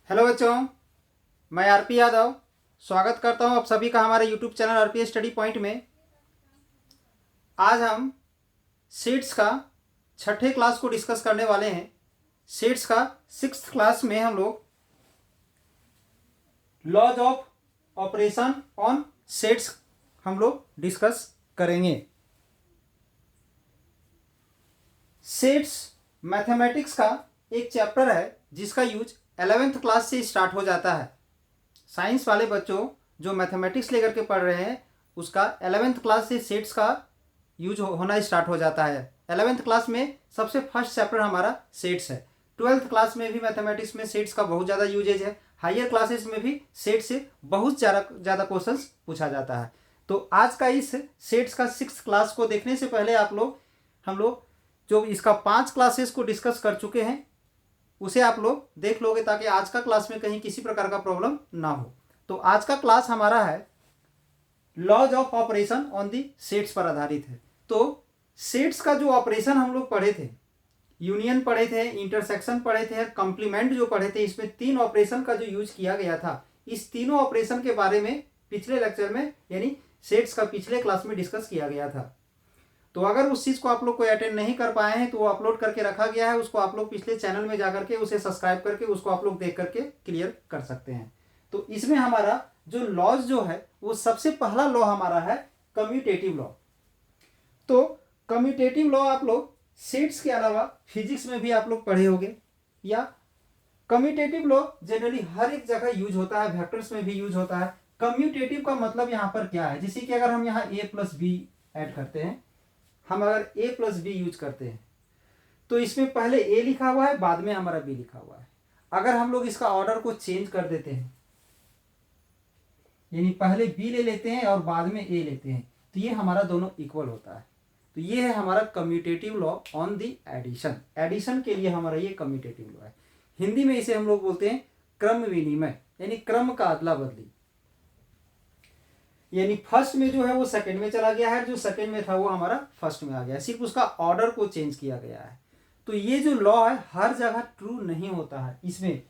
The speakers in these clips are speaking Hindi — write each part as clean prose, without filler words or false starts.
हेलो बच्चों, मैं आरपी यादव स्वागत करता हूं आप सभी का हमारे YouTube channel RP study point में। आज हम सीट्स का छठे क्लास को डिस्कस करने वाले हैं। सीट्स का सिक्स्थ क्लास में हम लोग laws of operation on sets हम लोग डिस्कस करेंगे। सेट्स मैथमेटिक्स का एक चैप्टर है जिसका यूज 11th क्लास से स्टार्ट हो जाता है। साइंस वाले बच्चों जो मैथमेटिक्स लेकर के पढ़ रहे हैं उसका 11th क्लास से सेट्स का यूज होना स्टार्ट हो जाता है। 11th क्लास में सबसे फर्स्ट चैप्टर हमारा सेट्स है। 12th क्लास में भी मैथमेटिक्स में सेट्स का बहुत ज़्यादा यूजेज है। हायर क्लासेस में भी सेट से बहुत ज़्यादा क्वेश्चंस पूछा जाता है। तो आज का इस सेट्स का 6th क्लास को देखने से पहले हम लोग जो इसका 5 क्लासेस को डिस्कस कर चुके हैं उसे आप लोग देख लोगे ताकि आज का क्लास में कहीं किसी प्रकार का प्रॉब्लम ना हो। तो आज का क्लास हमारा है laws of operation on the sets पर आधारित है। तो सेट्स का जो ऑपरेशन हम लोग पढ़े थे, यूनियन पढ़े थे, इंटरसेक्शन पढ़े थे, कंप्लीमेंट जो पढ़े थे, इसमें 3 ऑपरेशन का जो यूज किया गया था, इस तीनों ऑपरेशन के बारे में पिछले लेक्चर में यानी सेट्स का पिछले क्लास में डिस्कस किया गया था। तो अगर उस चीज़ को आप लोग कोई अटेंड नहीं कर पाए हैं तो वो अपलोड करके रखा गया है, उसको आप लोग पिछले चैनल में जाकर के उसे सब्सक्राइब करके उसको आप लोग देख करके क्लियर कर सकते हैं। तो इसमें हमारा जो लॉज जो है वो सबसे पहला लॉ हमारा है कम्यूटेटिव लॉ। तो कम्यूटेटिव लॉ आप लोग सेट्स के अलावा फिजिक्स में भी आप लोग पढ़े होंगे, या कम्यूटेटिव लॉ जनरली हर एक जगह यूज होता है, वेक्टर्स में भी यूज होता है। कम्यूटेटिव का मतलब यहाँ पर क्या है, जैसे कि अगर हम यहाँ a प्लस बी ऐड करते हैं, हम अगर a प्लस बी यूज करते हैं तो इसमें पहले a लिखा हुआ है, बाद में हमारा b लिखा हुआ है। अगर हम लोग इसका ऑर्डर को चेंज कर देते हैं, यानी पहले b ले लेते हैं और बाद में a लेते हैं, तो ये हमारा दोनों इक्वल होता है। तो ये है हमारा commutative law on the addition. Addition के लिए हमारा ये कम्यूटेटिव लॉ है। हिंदी में इसे हम लोग बोलते हैं क्रम विनिमय, यानी क्रम का अदला बदली। यानी फर्स्ट में जो है वो सेकंड में चला गया है, जो सेकंड में था वो हमारा फर्स्ट में आ गया, सिर्फ उसका ऑर्डर को चेंज किया गया है। तो ये जो लॉ है हर जगह ट्रू नहीं होता है। इसमें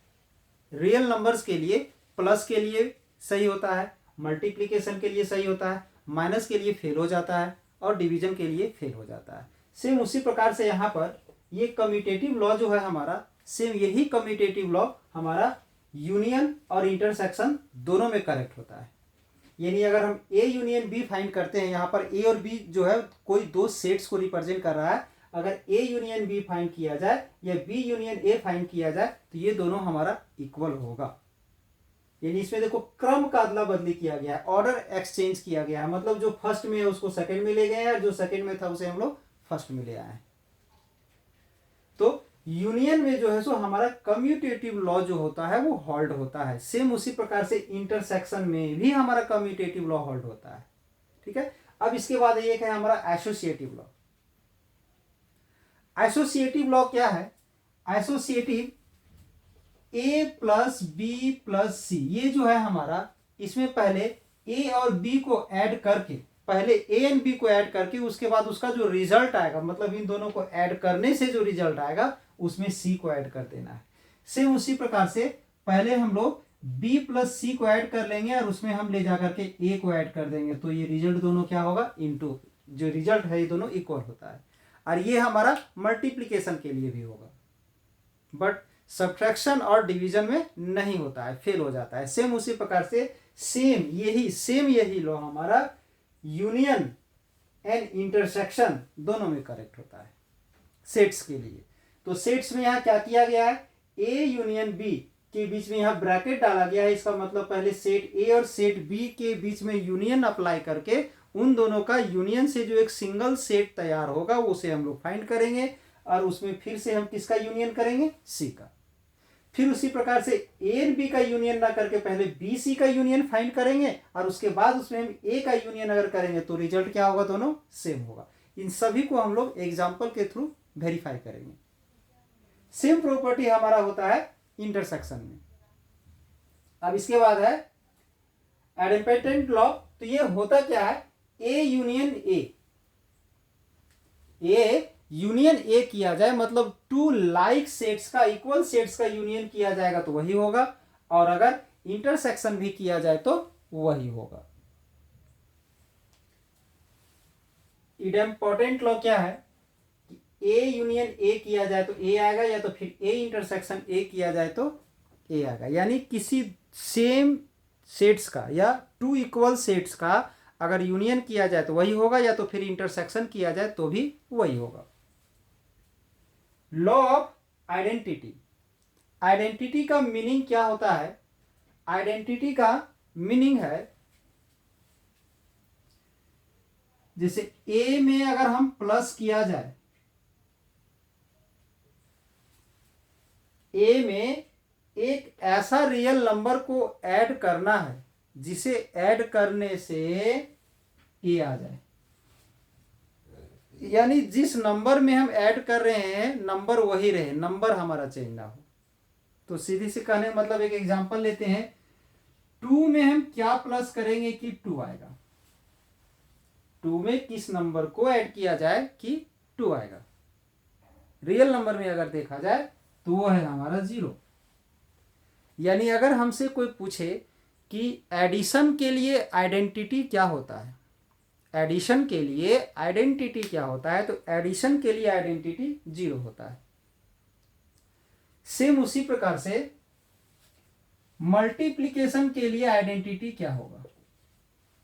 रियल नंबर्स के लिए प्लस के लिए सही होता है, मल्टीप्लीकेशन के लिए सही होता है, माइनस के लिए फेल हो जाता है और डिवीजन के लिए फेल हो जाता है। सेम उसी प्रकार से यहाँ पर ये कम्यूटेटिव लॉ जो है हमारा, सेम यही कम्यूटेटिव लॉ हमारा यूनियन और इंटरसेक्शन दोनों में करेक्ट होता है। यानी अगर हम ए यूनियन बी फाइंड करते हैं, यहाँ पर ए और बी जो है कोई दो सेट्स को रिप्रेजेंट कर रहा है, अगर ए यूनियन बी फाइंड किया जाए या बी यूनियन ए फाइंड किया जाए तो ये दोनों हमारा इक्वल होगा। यानी इसमें देखो क्रम का अदला बदली किया गया है, ऑर्डर एक्सचेंज किया गया है, मतलब जो फर्स्ट में है उसको सेकंड में ले गए हैं और जो सेकंड में था उसे हम लोग फर्स्ट में ले आए हैं। तो यूनियन में जो है सो हमारा कम्यूटेटिव लॉ जो होता है वो होल्ड होता है। सेम उसी प्रकार से इंटरसेक्शन में भी हमारा कम्यूटेटिव लॉ होल्ड होता है। ठीक है, अब इसके बाद एक है हमारा एसोसिएटिव लॉ। एसोसिएटिव लॉ क्या है? एसोसिएटिव ए प्लस बी प्लस सी, ये जो है हमारा, इसमें पहले ए और बी को ऐड करके, पहले ए एंड बी को ऐड करके उसके बाद उसका जो रिजल्ट आएगा, मतलब इन दोनों को ऐड करने से जो रिजल्ट आएगा उसमें सी को ऐड कर देना है। सेम उसी प्रकार से पहले हम लोग बी प्लस सी को ऐड कर लेंगे और उसमें हम ले जाकर के ए को ऐड कर देंगे, तो ये रिजल्ट दोनों क्या होगा, इनटू, जो रिजल्ट है ये दोनों इक्वल होता है। और ये हमारा मल्टीप्लीकेशन के लिए भी होगा, बट सब्ट्रैक्शन और डिवीजन में नहीं होता है, फेल हो जाता है। सेम उसी प्रकार से सेम यही लॉ हमारा यूनियन एंड इंटरसेक्शन दोनों में करेक्ट होता है सेट्स के लिए। तो सेट्स में यहाँ क्या किया गया है, ए यूनियन बी के बीच में यहाँ ब्रैकेट डाला गया है, इसका मतलब पहले सेट ए और सेट बी के बीच में यूनियन अप्लाई करके उन दोनों का यूनियन से जो एक सिंगल सेट तैयार होगा उसे हम लोग फाइंड करेंगे और उसमें फिर से हम किसका यूनियन करेंगे, सी का। फिर उसी प्रकार से ए एंड बी का यूनियन ना करके पहले बी सी का यूनियन फाइंड करेंगे और उसके बाद उसमें हम ए का यूनियन अगर करेंगे तो रिजल्ट क्या होगा, दोनों सेम होगा। इन सभी को हम लोग एग्जाम्पल के थ्रू वेरीफाई करेंगे। सेम प्रॉपर्टी हमारा होता है इंटरसेक्शन में। अब इसके बाद है आइडेंटिटी लॉ। तो ये होता क्या है, ए यूनियन ए यूनियन ए किया जाए, मतलब टू लाइक सेट्स का, इक्वल सेट्स का यूनियन किया जाएगा तो वही होगा। और अगर इंटरसेक्शन भी किया जाए तो वही होगा। इम्पोर्टेंट लॉ क्या है कि ए यूनियन ए किया जाए तो ए आएगा, या तो फिर ए इंटरसेक्शन ए किया जाए तो ए आएगा। यानी किसी सेम सेट्स का या टू इक्वल सेट्स का अगर यूनियन किया जाए तो वही होगा, या तो फिर इंटरसेक्शन किया जाए तो भी वही होगा। Law of identity. आइडेंटिटी का मीनिंग क्या होता है? आइडेंटिटी का मीनिंग है जैसे ए में अगर हम प्लस किया जाए, ए में एक ऐसा रियल नंबर को ऐड करना है जिसे ऐड करने से ए आ जाए, यानी जिस नंबर में हम ऐड कर रहे हैं नंबर वही रहे, नंबर हमारा चेंज ना हो। तो सीधी सी कहने मतलब एक एग्जांपल लेते हैं, 2 में हम क्या प्लस करेंगे कि 2 आएगा। 2 में किस नंबर को ऐड किया जाए कि 2 आएगा। रियल नंबर में अगर देखा जाए तो वो है हमारा 0। यानी अगर हमसे कोई पूछे कि एडिशन के लिए आइडेंटिटी क्या होता है, एडिशन के लिए आइडेंटिटी क्या होता है, तो एडिशन के लिए आइडेंटिटी 0 होता है। सेम उसी प्रकार से मल्टीप्लिकेशन के लिए आइडेंटिटी क्या होगा,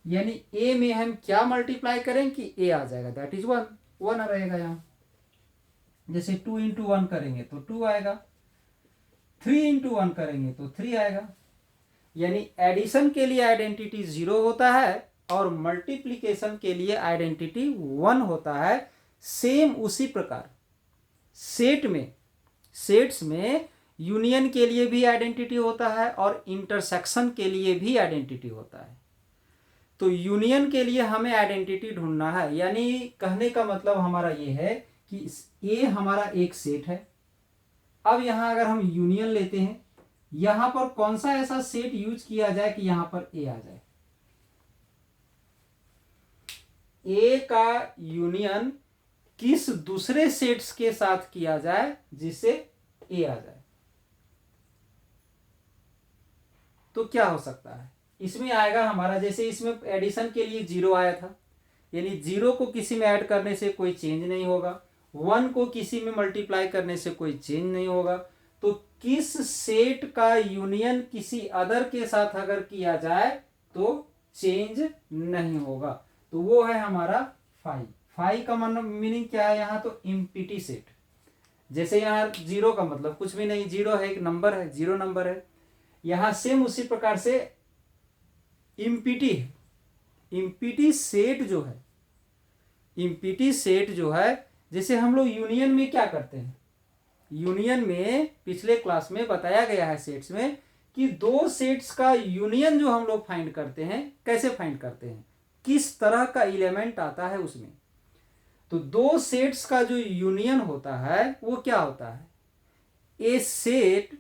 यानी ए में हम क्या मल्टीप्लाई करें कि ए आ जाएगा, दैट इज 1, 1 रहेगा यहां। जैसे 2 इंटू 1 करेंगे तो 2 आएगा, 3 इंटू 1 करेंगे तो 3 आएगा। यानी एडिशन के लिए आइडेंटिटी 0 होता है और मल्टीप्लिकेशन के लिए आइडेंटिटी 1 होता है। सेम उसी प्रकार सेट्स में यूनियन के लिए भी आइडेंटिटी होता है और इंटरसेक्शन के लिए भी आइडेंटिटी होता है। तो यूनियन के लिए हमें आइडेंटिटी ढूंढना है, यानी कहने का मतलब हमारा ये है कि ए हमारा एक सेट है। अब यहां अगर हम यूनियन लेते हैं, यहां पर कौन सा ऐसा सेट यूज किया जाए कि यहां पर ए आ जाए। ए का यूनियन किस दूसरे सेट्स के साथ किया जाए जिससे ए आ जाए, तो क्या हो सकता है? इसमें आएगा हमारा, जैसे इसमें एडिशन के लिए 0 आया था, यानी 0 को किसी में ऐड करने से कोई चेंज नहीं होगा, 1 को किसी में मल्टीप्लाई करने से कोई चेंज नहीं होगा। तो किस सेट का यूनियन किसी अदर के साथ अगर किया जाए तो चेंज नहीं होगा, तो वो है हमारा फाई। फाई का मीनिंग क्या है यहाँ? तो इम्पिटी सेट। जैसे यहाँ 0 का मतलब कुछ भी नहीं, 0 है, एक नंबर है, 0 नंबर है। यहां सेम उसी प्रकार से इम्पिटी है। इम्पिटी सेट जो है, जैसे हम लोग यूनियन में क्या करते हैं, यूनियन में पिछले क्लास में बताया गया है सेट्स में कि 2 सेट्स का यूनियन जो हम लोग फाइंड करते हैं, कैसे फाइंड करते हैं, किस तरह का एलिमेंट आता है उसमें। तो 2 सेट्स का जो यूनियन होता है वो क्या होता है? ए सेट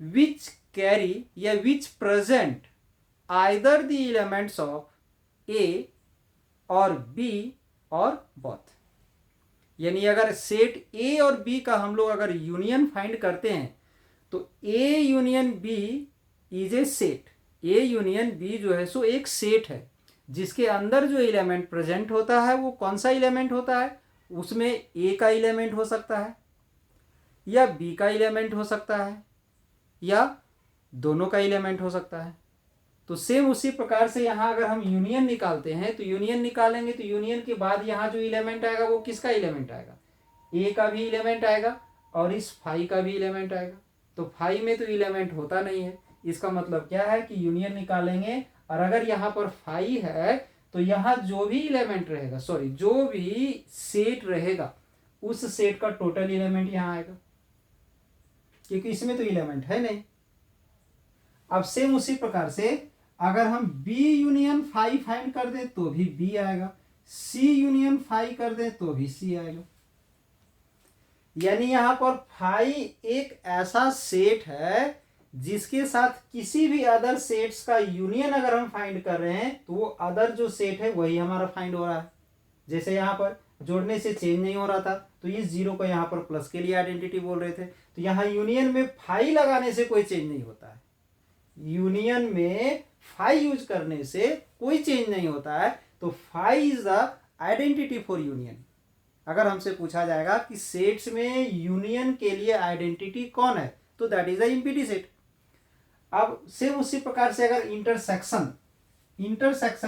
विच कैरी या which present either the elements of A और बी और बोथ। यानी अगर सेट ए और बी का हम लोग अगर यूनियन फाइंड करते हैं तो A union B is a set. A union B जो है सो एक सेट है जिसके अंदर जो एलिमेंट प्रेजेंट होता है वो कौन सा एलिमेंट होता है? उसमें ए का एलिमेंट हो सकता है या बी का एलिमेंट हो सकता है या दोनों का एलिमेंट हो सकता है। तो सेम उसी प्रकार से यहाँ अगर हम यूनियन निकालते हैं तो यूनियन निकालेंगे तो यूनियन के बाद यहाँ जो एलिमेंट आएगा वो किसका एलिमेंट आएगा? ए का भी एलिमेंट आएगा और इस फाई का भी एलिमेंट आएगा। तो फाई में तो एलिमेंट होता नहीं है, इसका मतलब क्या है कि यूनियन निकालेंगे और अगर यहाँ पर फाई है तो यहाँ जो भी एलिमेंट रहेगा, जो भी सेट रहेगा उस सेट का टोटल एलिमेंट यहाँ आएगा, क्योंकि इसमें तो एलिमेंट है नहीं। अब सेम उसी प्रकार से अगर हम B यूनियन फाई फाइंड कर दें तो भी B आएगा, C यूनियन फाई कर दें तो भी C आएगा। यानी यहां पर फाई एक ऐसा सेट है जिसके साथ किसी भी अदर सेट्स का यूनियन अगर हम फाइंड कर रहे हैं तो वो अदर जो सेट है वही हमारा फाइंड हो रहा है। जैसे यहाँ पर जोड़ने से चेंज नहीं हो रहा था तो ये 0 को यहाँ पर प्लस के लिए आइडेंटिटी बोल रहे थे, तो यहाँ यूनियन में फाई लगाने से कोई चेंज नहीं होता है, यूनियन में फाई यूज करने से कोई चेंज नहीं होता है, तो phi is the identity for union. अगर हमसे पूछा जाएगा कि सेट्स में यूनियन के लिए आइडेंटिटी कौन है, तो that is the empty set. अब सेम उसी प्रकार से अगर इंटरसेक्शन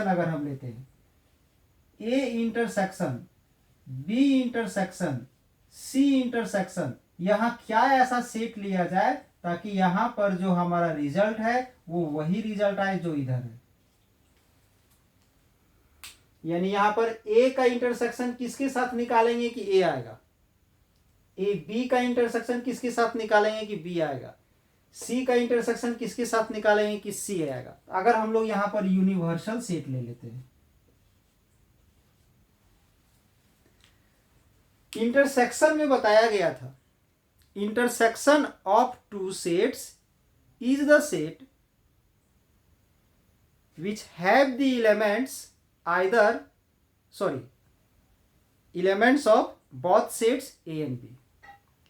अगर हम लेते हैं, A intersection B intersection C intersection, यहां क्या ऐसा सेट लिया जाए ताकि यहां पर जो हमारा रिजल्ट है वो वही रिजल्ट आए जो इधर है। यानी यहां पर ए का इंटरसेक्शन किसके साथ निकालेंगे कि ए आएगा, ए बी का इंटरसेक्शन किसके साथ निकालेंगे कि बी आएगा, सी का इंटरसेक्शन किसके साथ निकालेंगे कि सी आएगा। अगर हम लोग यहां पर यूनिवर्सल सेट ले लेते हैं, इंटरसेक्शन में बताया गया था intersection of two sets is the set which have the elements of both sets A and B.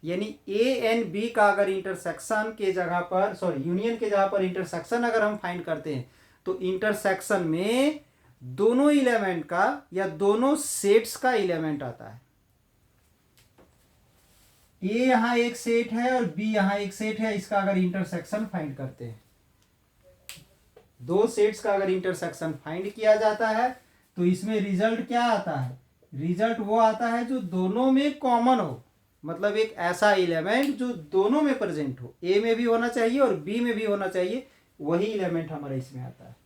यानी ए एंड बी का अगर इंटरसेक्शन के जगह पर यूनियन के जगह पर इंटरसेक्शन अगर हम फाइंड करते हैं, तो इंटरसेक्शन में दोनों एलिमेंट का या दोनों सेट्स का एलिमेंट आता है। ए यहां एक सेट है और बी यहां एक सेट है, इसका अगर इंटरसेक्शन फाइंड करते हैं, दो सेट्स का अगर इंटरसेक्शन फाइंड किया जाता है, तो इसमें रिजल्ट क्या आता है, रिजल्ट वो आता है जो दोनों में कॉमन हो, मतलब एक ऐसा एलिमेंट जो दोनों में प्रेजेंट हो, ए में भी होना चाहिए और बी में भी होना चाहिए, वही एलिमेंट हमारा इसमें आता है।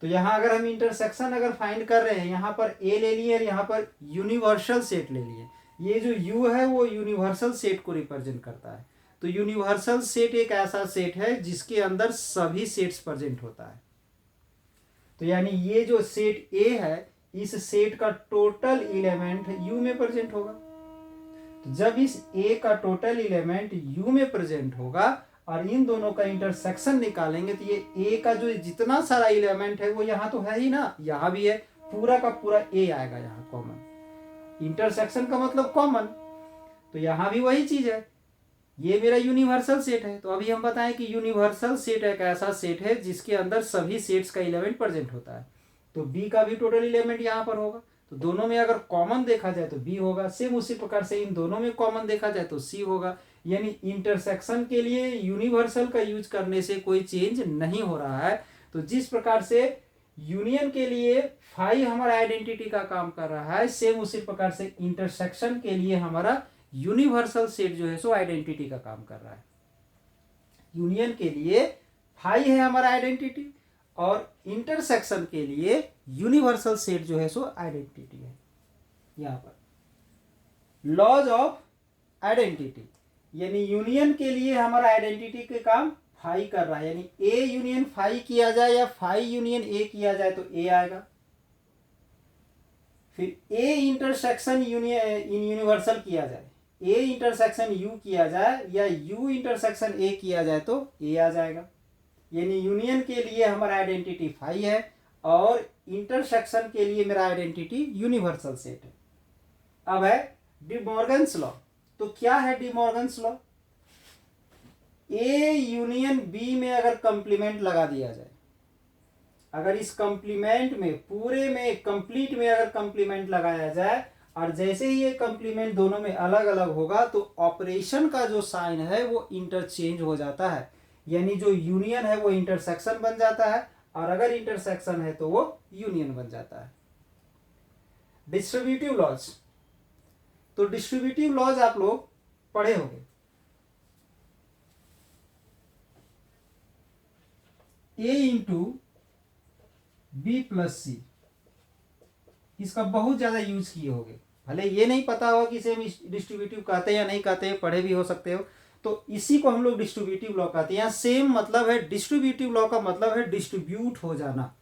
तो यहां अगर हम इंटरसेक्शन अगर फाइंड कर रहे हैं, यहां पर ए ले लिए और यहां पर यूनिवर्सल सेट ले लिए, ये जो यू है वो यूनिवर्सल सेट को रिप्रेजेंट करता है। तो यूनिवर्सल सेट एक ऐसा सेट है जिसके अंदर सभी सेट्स प्रेजेंट होता है। तो यानी ये जो सेट ए है, इस सेट का टोटल एलिमेंट यू में प्रेजेंट होगा। तो जब इस ए का टोटल एलिमेंट यू में प्रेजेंट होगा और इन दोनों का इंटरसेक्शन निकालेंगे, तो ये ए का जो जितना सारा एलिमेंट है वो यहाँ तो है ही ना, यहाँ भी है, पूरा का पूरा ए आएगा यहाँ कॉमन। इंटरसेक्शन का मतलब कॉमन, तो यहां भी वही चीज है, ये मेरा यूनिवर्सल सेट है। तो अभी हम बताएं कि यूनिवर्सल सेट एक ऐसा सेट है जिसके अंदर सभी सेट्स का एलिमेंट प्रेजेंट होता है। तो बी का भी टोटल एलिमेंट यहां पर होगा, तो दोनों में अगर कॉमन देखा जाए तो बी होगा, सेम उसी प्रकार से इन दोनों में कॉमन देखा जाए तो सी होगा। यानी इंटरसेक्शन के लिए यूनिवर्सल का यूज करने से कोई चेंज नहीं हो रहा है। तो जिस प्रकार से यूनियन के लिए फाई हमारा आइडेंटिटी का काम कर रहा है, सेम उसी प्रकार से इंटरसेक्शन के लिए हमारा यूनिवर्सल सेट जो है सो आइडेंटिटी का काम कर रहा है। यूनियन के लिए फाई है हमारा आइडेंटिटी और इंटरसेक्शन के लिए यूनिवर्सल सेट जो है सो आइडेंटिटी है। यहां पर लॉज ऑफ आइडेंटिटी, यानी यूनियन के लिए हमारा आइडेंटिटी के काम फाई कर रहा है। यानी ए यूनियन फाई किया जाए या फाई यूनियन ए किया जाए तो ए आएगा। फिर ए इंटरसेक्शन यूनिवर्सल किया जाए, ए इंटरसेक्शन यू किया जाए या यू इंटरसेक्शन ए किया जाए तो ए आ जाएगा। यानी यूनियन के लिए हमारा आइडेंटिटी फाई है और इंटरसेक्शन के लिए मेरा आइडेंटिटी यूनिवर्सल सेट है। अब है डी मॉर्गन्स लॉ। तो क्या है De Morgan's law? A union B में अगर कंप्लीमेंट लगा दिया जाए, अगर इस कंप्लीमेंट में पूरे में कंप्लीट में अगर कंप्लीमेंट लगाया जाए और जैसे ही ये कंप्लीमेंट दोनों में अलग अलग होगा तो ऑपरेशन का जो साइन है वो इंटरचेंज हो जाता है। यानी जो यूनियन है वो इंटरसेक्शन बन जाता है और अगर इंटरसेक्शन है तो वो यूनियन बन जाता है। डिस्ट्रीब्यूटिव लॉज, तो डिस्ट्रीब्यूटिव लॉज आप लोग पढ़े होंगे। ए इंटू बी प्लस सी, इसका बहुत ज्यादा यूज किए होंगे, भले ये नहीं पता होगा कि इसे हम डिस्ट्रीब्यूटिव कहते हैं या नहीं कहते हैं, पढ़े भी हो सकते हो। तो इसी को हम लोग डिस्ट्रीब्यूटिव लॉ कहते हैं। सेम मतलब है, डिस्ट्रीब्यूटिव लॉ का मतलब है डिस्ट्रीब्यूट हो जाना।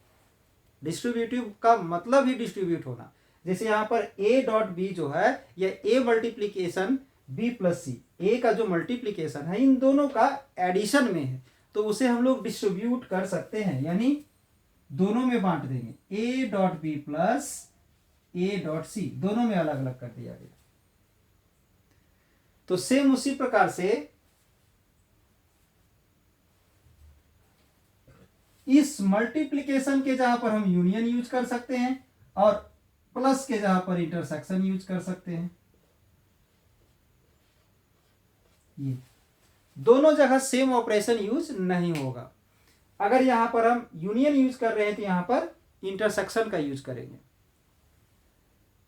डिस्ट्रीब्यूटिव का मतलब ही डिस्ट्रीब्यूट होना। जैसे यहाँ पर ए डॉट बी जो है, या ए मल्टीप्लीकेशन बी प्लस सी, ए का जो मल्टीप्लीकेशन है इन दोनों का एडिशन में है, तो उसे हम लोग डिस्ट्रीब्यूट कर सकते हैं, यानी दोनों में बांट देंगे। A dot B plus A dot C, दोनों में अलग अलग कर दिया गया। तो सेम उसी प्रकार से इस मल्टीप्लिकेशन के जहां पर हम यूनियन यूज कर सकते हैं और प्लस के जहां पर इंटरसेक्शन यूज कर सकते हैं। ये दोनों जगह सेम ऑपरेशन यूज नहीं होगा। अगर यहां पर हम यूनियन यूज कर रहे हैं तो यहां पर इंटरसेक्शन का यूज करेंगे।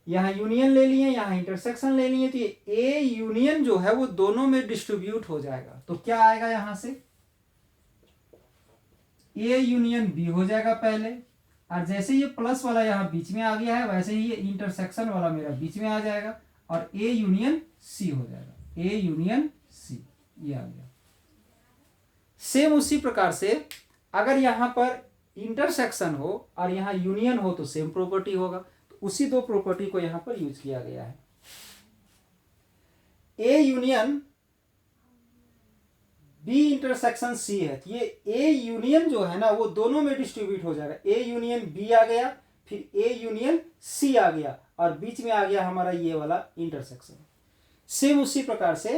यहां यूनियन ले लिए, यहां इंटरसेक्शन ले लिए, तो ये ए यूनियन जो है वो दोनों में डिस्ट्रीब्यूट हो जाएगा। तो क्या आएगा यहां से, ए यूनियन बी हो जाएगा पहले, और जैसे ये प्लस वाला यहां बीच में आ गया है वैसे ही ये इंटरसेक्शन वाला मेरा बीच में आ जाएगा और ए यूनियन सी हो जाएगा। ए यूनियन सी ये आ गया। सेम उसी प्रकार से अगर यहां पर इंटरसेक्शन हो और यहां यूनियन हो तो सेम प्रॉपर्टी होगा। तो उसी दो प्रॉपर्टी को यहां पर यूज किया गया है। A union B intersection C है, तो ये ए यूनियन जो है ना वो दोनों में डिस्ट्रीब्यूट हो जाएगा। ए यूनियन बी आ गया, फिर ए यूनियन सी आ गया और बीच में आ गया हमारा ये वाला इंटरसेक्शन। सेम उसी प्रकार से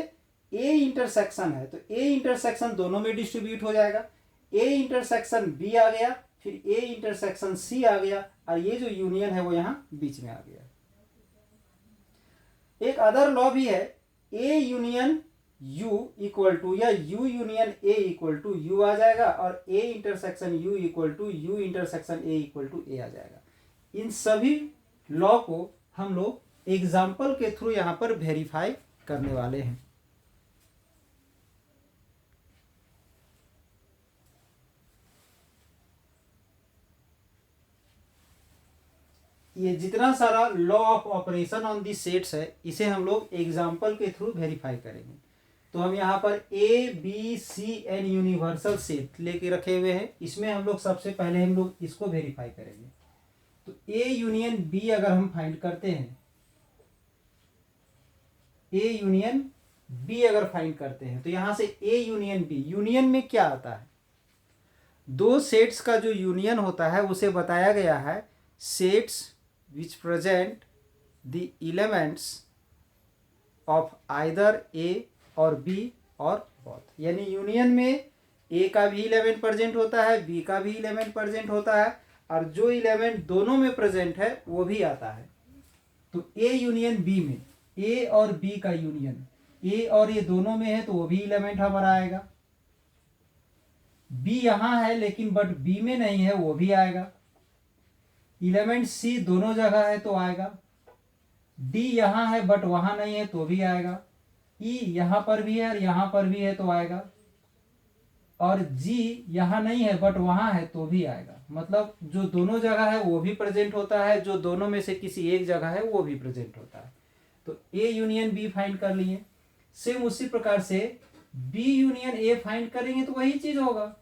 ए इंटरसेक्शन है तो ए इंटरसेक्शन दोनों में डिस्ट्रीब्यूट हो जाएगा। ए इंटरसेक्शन बी आ गया, फिर ए इंटरसेक्शन सी आ गया और ये जो यूनियन है वो यहां बीच में आ गया। एक अदर लॉ भी है, A union U equal to या U union A equal to U आ जाएगा और A intersection U equal to U intersection A equal to A आ जाएगा। इन सभी लॉ को हम लोग एग्जाम्पल के थ्रू यहां पर वेरीफाई करने वाले हैं। ये जितना सारा law of operation on the sets है इसे हम लोग एग्जाम्पल के थ्रू वेरीफाई करेंगे। तो हम यहाँ पर A B C and universal set लेके रखे हुए हैं। इसमें हम लोग सबसे पहले हम लोग इसको वेरीफाई करेंगे। तो ए यूनियन बी अगर हम फाइंड करते हैं, ए यूनियन बी अगर फाइंड करते हैं तो यहां से ए यूनियन बी, यूनियन में क्या आता है, दो सेट्स का जो यूनियन होता है उसे बताया गया है sets which present the elements of either A और बी और बोथ। यानी यूनियन में ए का भी एलिमेंट प्रेजेंट होता है, बी का भी एलिमेंट प्रेजेंट होता है और जो एलिमेंट दोनों में प्रेजेंट है वो भी आता है। तो ए यूनियन बी में ए और बी का यूनियन, ए और ये दोनों में है तो वो भी एलिमेंट हमारा आएगा। बी यहां है लेकिन बट बी में नहीं है वो भी आएगा। एलिमेंट सी दोनों जगह है तो आएगा। डी यहां है बट वहां नहीं है तो भी आएगा। ई यहां पर भी है और यहां पर भी है तो आएगा। और जी यहां नहीं है बट वहां है तो भी आएगा। मतलब जो दोनों जगह है वो भी प्रेजेंट होता है, जो दोनों में से किसी एक जगह है वो भी प्रेजेंट होता है। तो ए यूनियन बी फाइंड कर लिए। सेम उसी प्रकार से बी यूनियन ए फाइंड करेंगे तो वही चीज होगा,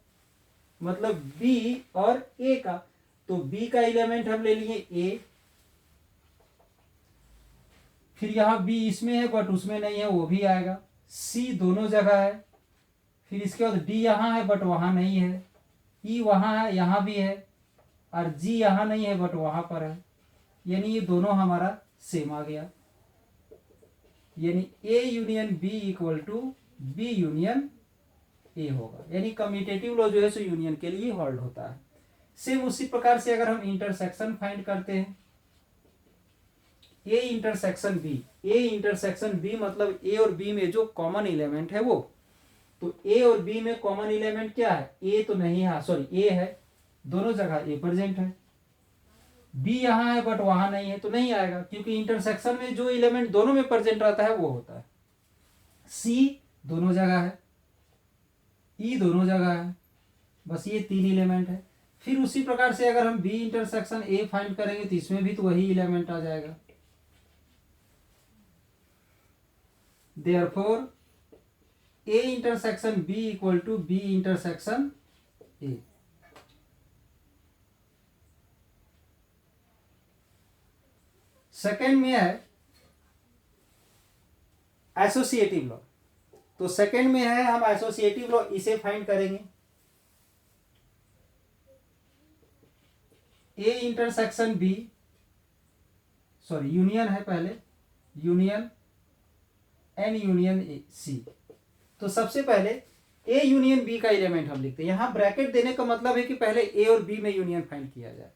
मतलब बी और ए का। तो बी का एलिमेंट हम ले लिए ए, फिर यहां बी इसमें है बट उसमें नहीं है वो भी आएगा। सी दोनों जगह है, फिर इसके बाद डी यहां है बट वहां नहीं है। ई वहां है यहां भी है और जी यहां नहीं है बट वहां पर है। यानी ये दोनों हमारा सेम आ गया। यानी A union B equal to B union A होगा। यानी कम्यूटेटिव लॉ जो है सो यूनियन के लिए होल्ड होता है। सेम उसी प्रकार से अगर हम इंटरसेक्शन फाइंड करते हैं, A intersection B, A intersection B मतलब ए और बी में जो कॉमन एलिमेंट है वो। तो ए और बी में कॉमन एलिमेंट क्या है, ए तो नहीं है, सॉरी ए है, दोनों जगह ए प्रेजेंट है। बी यहां है बट वहां नहीं है तो नहीं आएगा, क्योंकि इंटरसेक्शन में जो एलिमेंट दोनों में प्रेजेंट रहता है वो होता है। सी दोनों जगह है, ई दोनों जगह है, बस ये तीन एलिमेंट है। फिर उसी प्रकार से अगर हम बी इंटरसेक्शन ए फाइंड करेंगे तो इसमें भी तो वही एलिमेंट आ जाएगा। Therefore, A intersection B equal to B intersection A. Second में है एसोसिएटिव लॉ। तो सेकेंड में है हम एसोसिएटिव लॉ, इसे फाइंड करेंगे। A intersection B, sorry union है पहले, यूनियन एन यूनियन सी। तो सबसे पहले ए यूनियन बी का एलिमेंट हम लिखते हैं। यहाँ ब्रैकेट देने का मतलब है कि पहले ए और बी में यूनियन फाइंड किया जाए।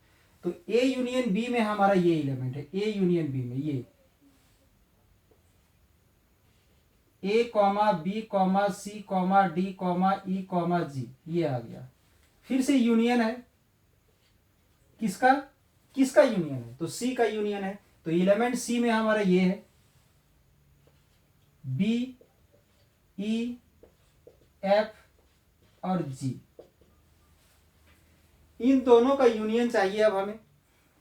तो ए यूनियन बी में हमारा ये एलिमेंट है, ए यूनियन बी में ये A comma B comma C comma D comma E comma G, ये आ गया। फिर से यूनियन है, किसका किसका यूनियन है? तो सी का यूनियन है। तो एलिमेंट सी में हमारा ये है बी ई एफ और जी, इन दोनों का यूनियन चाहिए अब हमें।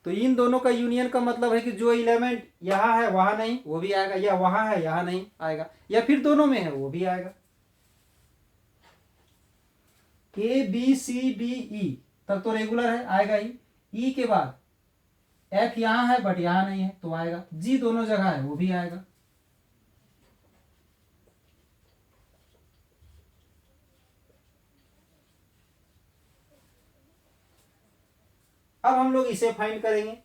तो इन दोनों का यूनियन का मतलब है कि जो एलिमेंट यहां है वहां नहीं वो भी आएगा, या वहां है यहां नहीं आएगा, या फिर दोनों में है वो भी आएगा। ए बी सी डी ई तब तो रेगुलर है, आएगा ही। ई के बाद एफ यहां है बट यहां नहीं है तो आएगा। जी दोनों जगह है वो भी आएगा। अब हम लोग इसे फाइंड करेंगे,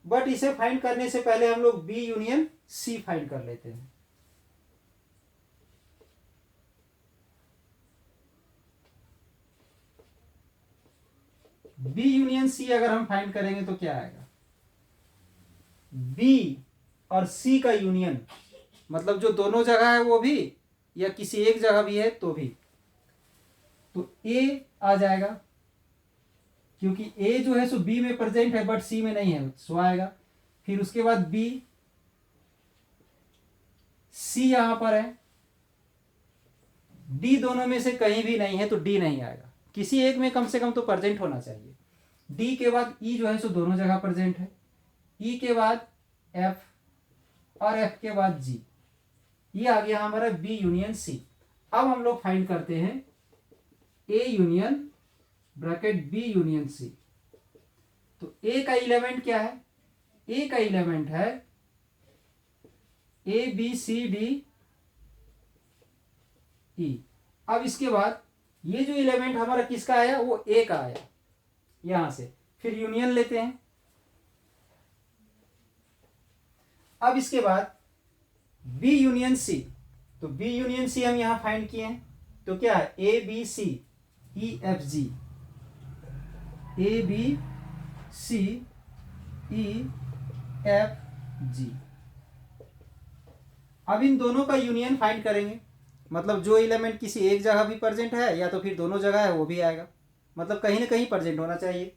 बट इसे फाइंड करने से पहले हम लोग बी यूनियन सी फाइंड कर लेते हैं। बी यूनियन सी अगर हम फाइंड करेंगे तो क्या आएगा? बी और सी का यूनियन, मतलब जो दोनों जगह है वो भी, या किसी एक जगह भी है तो भी, तो ए आ जाएगा, क्योंकि ए जो है सो बी में प्रेजेंट है बट सी में नहीं है, सो आएगा। फिर उसके बाद बी, सी यहां पर है, डी दोनों में से कहीं भी नहीं है तो डी नहीं आएगा, किसी एक में कम से कम तो प्रेजेंट होना चाहिए। डी के बाद ई जो है सो दोनों जगह प्रेजेंट है, ई के बाद एफ और एफ के बाद जी, ये आ गया हमारा बी यूनियन सी। अब हम लोग फाइंड करते हैं A union bracket B union C. तो ए का एलिमेंट क्या है? ए का एलिमेंट है ए बी सी डी ई। अब इसके बाद ये जो एलिमेंट हमारा किसका आया, वो ए का आया यहां से। फिर यूनियन लेते हैं। अब इसके बाद बी यूनियन सी, तो बी यूनियन सी हम यहां फाइंड किए हैं। तो क्या है? A B C E F G, A B C E F G. अब इन दोनों का यूनियन फाइंड करेंगे, मतलब जो एलिमेंट किसी एक जगह भी प्रेजेंट है या तो फिर दोनों जगह है वो भी आएगा, मतलब कहीं ना कहीं प्रेजेंट होना चाहिए।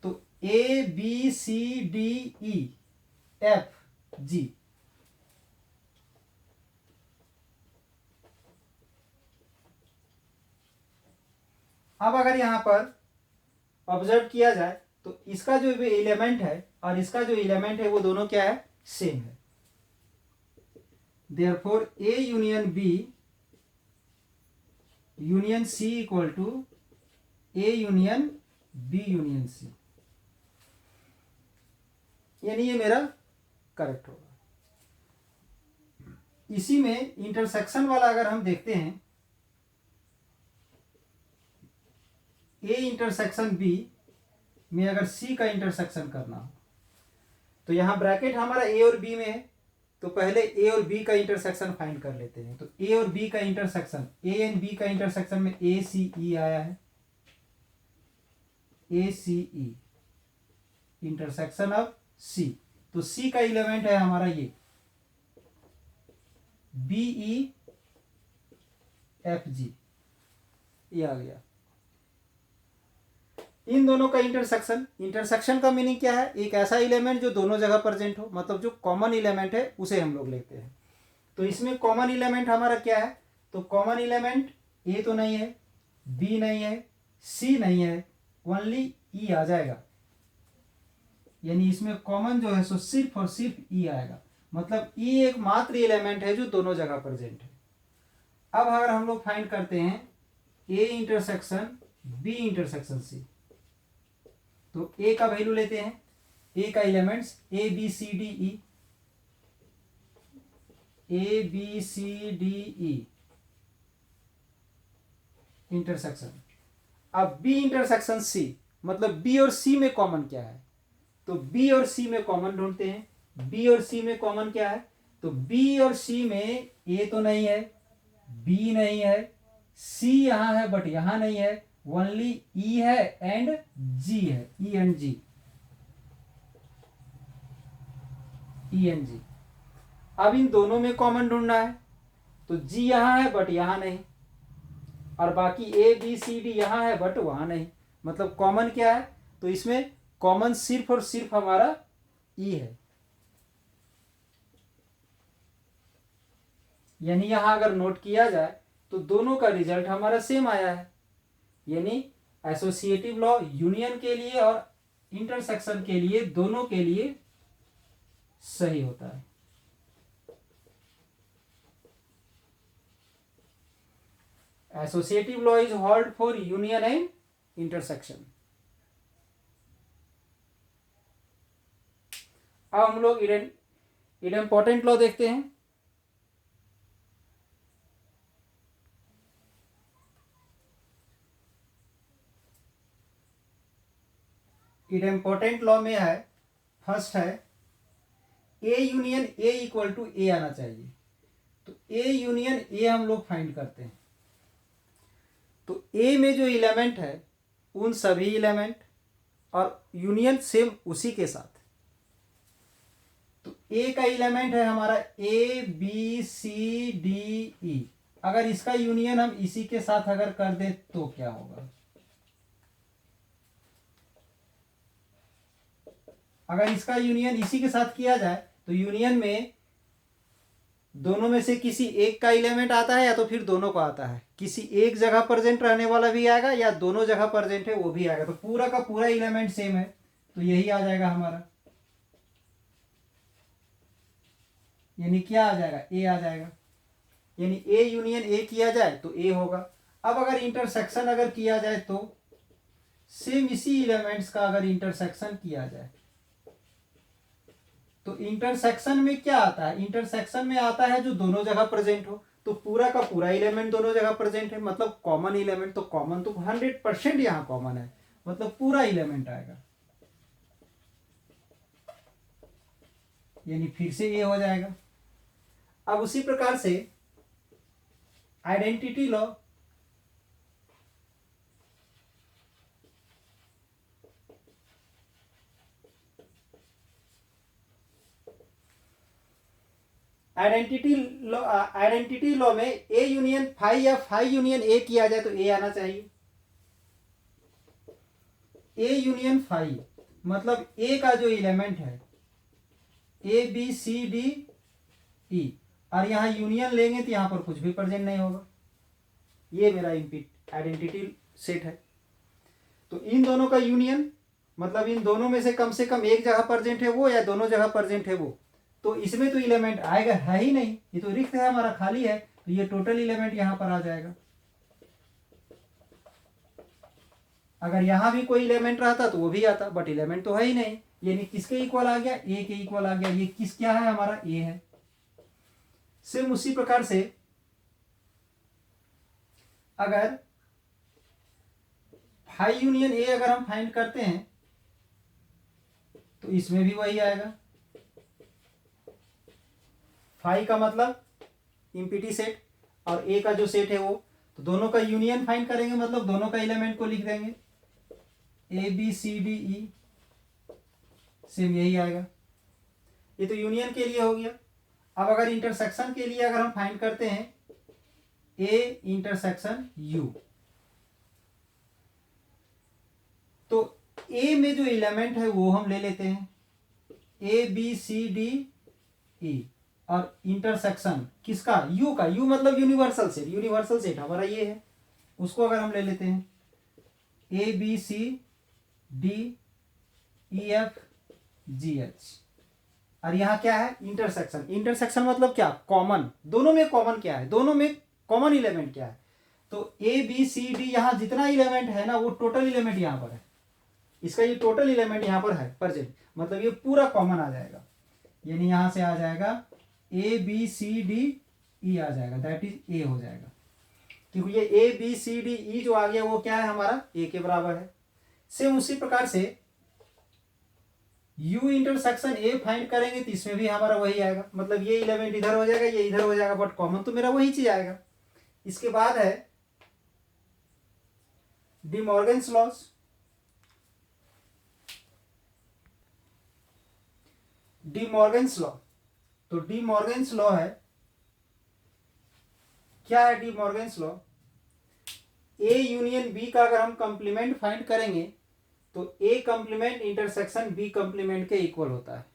तो A B C D E F G, अब अगर यहां पर ऑब्जर्व किया जाए तो इसका जो एलिमेंट है और इसका जो एलिमेंट है वो दोनों क्या है? सेम है। Therefore A union B union C equal to A union B union C, यानी ये मेरा करेक्ट होगा। इसी में इंटरसेक्शन वाला अगर हम देखते हैं, ए इंटरसेक्शन बी में अगर सी का इंटरसेक्शन करना हो तो यहां ब्रैकेट हमारा ए और बी में है, तो पहले ए और बी का इंटरसेक्शन फाइंड कर लेते हैं। तो ए और बी का इंटरसेक्शन, ए एंड बी का इंटरसेक्शन में ए सी ई आया है, ए सी ई इंटरसेक्शन ऑफ सी। तो सी का एलिमेंट है हमारा ये बी ई एफ जी, ये आ गया। इन दोनों का इंटरसेक्शन, इंटरसेक्शन का मीनिंग क्या है? एक ऐसा एलिमेंट जो दोनों जगह प्रेजेंट हो, मतलब जो कॉमन एलिमेंट है उसे हम लोग लेते हैं। तो इसमें कॉमन एलिमेंट हमारा क्या है? तो कॉमन एलिमेंट ए तो नहीं है, बी नहीं है, सी नहीं है, ओनली ई आ जाएगा। यानी इसमें कॉमन जो है सो सिर्फ और सिर्फ ई आएगा, मतलब ई एकमात्र एलिमेंट है जो दोनों जगह प्रेजेंट है। अब अगर हम लोग फाइंड करते हैं A intersection B intersection C, तो ए का वैल्यू लेते हैं, ए का elements A B C D E, A B C D E intersection. अब बी इंटरसेक्शन सी, मतलब बी और सी में कॉमन क्या है? तो बी और सी में कॉमन ढूंढते हैं। बी और सी में कॉमन क्या है? तो बी और सी में ए तो नहीं है, बी नहीं है, सी यहाँ है बट यहाँ नहीं है, ओनली ई है एंड जी है, E and ji, E and जी। अब इन दोनों में कॉमन ढूंढना है, तो जी यहाँ है बट यहाँ नहीं, और बाकी ए बी सी डी यहाँ है बट वहां नहीं, मतलब कॉमन क्या है, तो इसमें कॉमन सिर्फ और सिर्फ हमारा ई है। यानी यहां अगर नोट किया जाए तो दोनों का रिजल्ट हमारा सेम आया है, यानी एसोसिएटिव लॉ यूनियन के लिए और इंटरसेक्शन के लिए दोनों के लिए सही होता है। Associative law is hold for union and intersection. अब हम लोग इडेम्पोर्टेंट लॉ देखते हैं। इडेम्पोर्टेंट लॉ में है, फर्स्ट है A union A equal to A आना चाहिए। तो ए यूनियन ए हम लोग फाइंड करते हैं, तो ए में जो इलेमेंट है उन सभी इलेमेंट और यूनियन सेम उसी के साथ। तो ए का इलेमेंट है हमारा ए बी सी डी ई, अगर इसका यूनियन हम इसी के साथ अगर कर दे तो क्या होगा, अगर इसका यूनियन इसी के साथ किया जाए तो यूनियन में दोनों में से किसी एक का एलिमेंट आता है या तो फिर दोनों का आता है, किसी एक जगह प्रेजेंट रहने वाला भी आएगा या दोनों जगह प्रेजेंट है वो भी आएगा, तो पूरा का पूरा एलिमेंट सेम है, तो यही आ जाएगा हमारा, यानी क्या आ जाएगा, ए आ जाएगा। यानी ए यूनियन ए किया जाए तो ए होगा। अब अगर इंटरसेक्शन अगर किया जाए तो सेम इसी एलिमेंट्स का अगर इंटरसेक्शन किया जाए तो इंटरसेक्शन में क्या आता है, इंटरसेक्शन में आता है जो दोनों जगह प्रेजेंट हो, तो पूरा का पूरा एलिमेंट दोनों जगह प्रेजेंट है, मतलब कॉमन एलिमेंट, तो कॉमन तो 100% यहाँ कॉमन है, मतलब पूरा एलिमेंट आएगा, यानी फिर से ये हो जाएगा। अब उसी प्रकार से आइडेंटिटी लॉ, आइडेंटिटी लॉ में ए यूनियन फाई या फाई यूनियन ए किया जाए तो ए आना चाहिए। ए यूनियन फाई मतलब ए का जो एलिमेंट है ए बी सी डी ई, और यहां यूनियन लेंगे तो यहां पर कुछ भी प्रेजेंट नहीं होगा, ये मेरा आइडेंटिटी सेट है। तो इन दोनों का यूनियन मतलब इन दोनों में से कम एक जगह प्रेजेंट है वो या दोनों जगह प्रेजेंट है वो, तो इसमें तो एलिमेंट आएगा है ही नहीं, ये तो रिक्त है हमारा, खाली है, तो ये टोटल एलिमेंट यहां पर आ जाएगा। अगर यहां भी कोई एलिमेंट रहता तो वो भी आता, बट एलिमेंट तो है ही नहीं, यानी किसके इक्वल आ गया, ए के इक्वल आ गया, ये किस क्या है हमारा, ए है। सेम उसी प्रकार से अगर फाई यूनियन ए अगर हम फाइंड करते हैं तो इसमें भी वही आएगा, फाई का मतलब इम्पिटी सेट और ए का जो सेट है वो, तो दोनों का यूनियन फाइंड करेंगे, मतलब दोनों का एलिमेंट को लिख देंगे A B C D E, same यही आएगा, ये तो यूनियन के लिए हो गया। अब अगर इंटरसेक्शन के लिए अगर हम फाइंड करते हैं ए इंटरसेक्शन यू, तो ए में जो एलिमेंट है वो हम ले लेते हैं ए बी सी डी ई, और इंटरसेक्शन किसका, यू का, यू मतलब यूनिवर्सल सेट हमारा ये है, उसको अगर हम ले लेते हैं A B C D E F G H, और यहाँ क्या है इंटरसेक्शन मतलब क्या, कॉमन, दोनों में कॉमन क्या है, दोनों में कॉमन एलिमेंट क्या है, तो ए बी सी डी यहाँ जितना एलिमेंट है ना वो टोटल एलिमेंट यहाँ पर है, इसका ये टोटल एलिमेंट यहाँ पर है प्रेजेंट, मतलब ये पूरा कॉमन आ जाएगा, यानी यहां से आ जाएगा ए बी सी डी ई आ जाएगा, दैट इज ए हो जाएगा, क्योंकि ये ए बी सी डी ई जो आ गया वो क्या है हमारा, ए के बराबर है। सेम उसी प्रकार से यू इंटरसेक्शन ए फाइंड करेंगे तो इसमें भी हमारा वही आएगा, मतलब ये एलिमेंट इधर हो जाएगा ये इधर हो जाएगा, बट कॉमन तो मेरा वही चीज आएगा। इसके बाद है De Morgan's laws, De Morgan's law. तो डी मॉर्गन्स लॉ है, क्या है De Morgan's law? A union B का अगर हम कंप्लीमेंट फाइंड करेंगे तो A complement intersection B complement के इक्वल होता है।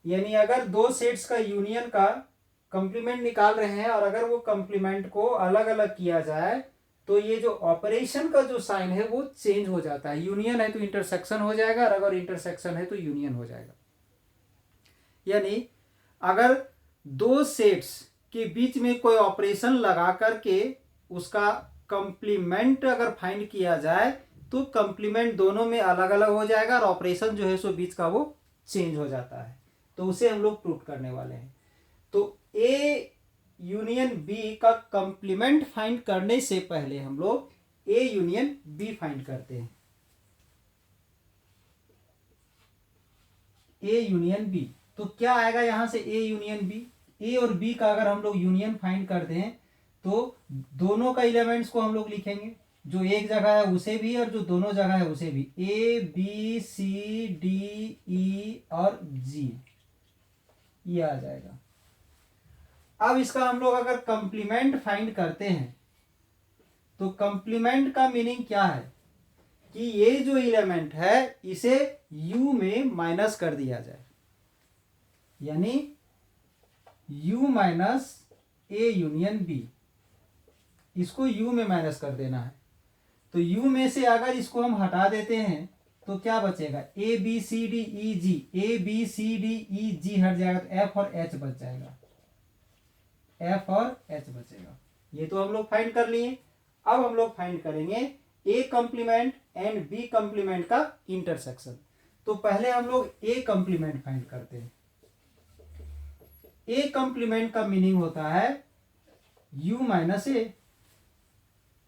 यानी अगर दो सेट्स का यूनियन का कंप्लीमेंट निकाल रहे हैं और अगर वो कंप्लीमेंट को अलग अलग किया जाए तो ये जो ऑपरेशन का जो साइन है वो चेंज हो जाता है। यूनियन है तो इंटरसेक्शन हो जाएगा और अगर इंटरसेक्शन है तो यूनियन हो जाएगा। यानी अगर दो सेट्स के बीच में कोई ऑपरेशन लगा करके उसका कंप्लीमेंट अगर फाइंड किया जाए तो कंप्लीमेंट दोनों में अलग अलग हो जाएगा और ऑपरेशन जो है सो बीच का वो चेंज हो जाता है। तो उसे हम लोग प्रूव करने वाले हैं। तो ए यूनियन बी का कंप्लीमेंट फाइंड करने से पहले हम लोग ए यूनियन बी फाइंड करते हैं। ए यूनियन बी, तो क्या आएगा यहां से ए यूनियन बी? ए और बी का अगर हम लोग यूनियन फाइंड करते हैं तो दोनों का एलिमेंट्स को हम लोग लिखेंगे, जो एक जगह है उसे भी और जो दोनों जगह है उसे भी। ए बी सी डी ई और जी, ये आ जाएगा। अब इसका हम लोग अगर कंप्लीमेंट फाइंड करते हैं तो कंप्लीमेंट का मीनिंग क्या है कि ये जो एलिमेंट है इसे u में माइनस कर दिया जाए, यानी u minus A union B, इसको u में माइनस कर देना है। तो u में से अगर इसको हम हटा देते हैं तो क्या बचेगा? A B C D E G, A B C D E G हट जाएगा तो एफ और एच बच जाएगा, एफ और एच बचेगा। ये तो हम लोग फाइंड कर लिए। अब हम लोग फाइंड करेंगे ए कंप्लीमेंट एंड बी कंप्लीमेंट का इंटरसेक्शन। तो पहले हम लोग ए कंप्लीमेंट फाइंड करते हैं। ए कंप्लीमेंट का मीनिंग होता है u माइनस ए,